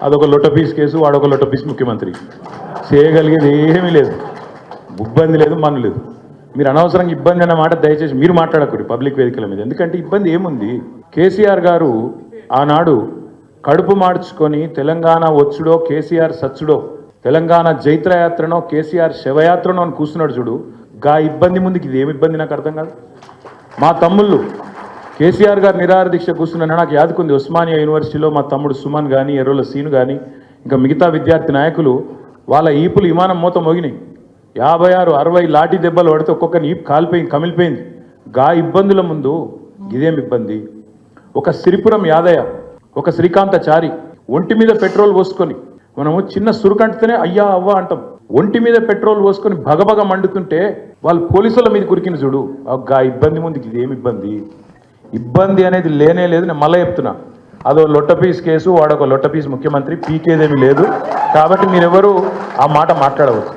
అదొక లొట్టపీస్ కేసు, వాడొక లొట్టపీస్ ముఖ్యమంత్రి. చేయగలిగేది ఏమీ లేదు, ఇబ్బంది లేదు, మన్ను లేదు. మీరు అనవసరంగా ఇబ్బంది అన్న మాట దయచేసి మీరు మాట్లాడకూడదు పబ్లిక్ వేదికల మీద. ఎందుకంటే ఇబ్బంది ఏముంది? కేసీఆర్ గారు ఆనాడు కడుపు మార్చుకొని తెలంగాణ వచ్చుడో కేసీఆర్ సచ్చుడో, తెలంగాణ జైత్రయాత్రనో కేసీఆర్ శవయాత్రనో అని కూర్చున్నాడు చూడు. గా ఇబ్బంది ముందుకి ఇది ఏమి ఇబ్బంది నాకు అర్థం కాదు. మా తమ్ముళ్ళు కేసీఆర్ గారు నిరాహార దీక్ష కూర్చున్నా నాకు యాదుకుంది. ఉస్మానియా యూనివర్సిటీలో మా తమ్ముడు సుమన్ కానీ, ఎర్రోల సీను కానీ, ఇంకా మిగతా విద్యార్థి నాయకులు వాళ్ళ ఈపులు విమానం మూత మోగినాయి. 56, 60 లాఠీ దెబ్బలు పడితే ఒక్కొక్కరిని ఈపు కాలిపోయింది, కమిలిపోయింది. గా ఇబ్బందుల ముందు ఇదేం ఇబ్బంది? ఒక సిరిపురం యాదయ్య, ఒక శ్రీకాంతచారి ఒంటి మీద పెట్రోల్ పోసుకొని, మనము చిన్న సురుకంటితేనే అయ్యా అవ్వ అంటాం, ఒంటి మీద పెట్రోల్ పోసుకొని భగభగ మండుతుంటే వాళ్ళు పోలీసుల మీద కురికిన చూడు. గా ఇబ్బంది ముందుకి ఇదేం ఇబ్బంది? ఇబ్బంది అనేది లేనే లేదు. నేను మళ్ళీ చెప్తున్నా, అదో లొట్టపీస్ కేసు, వాడొక లొట్టపీస్ ముఖ్యమంత్రి, పీకేదేమీ లేదు. కాబట్టి మీరెవరు ఆ మాట మాట్లాడవచ్చు.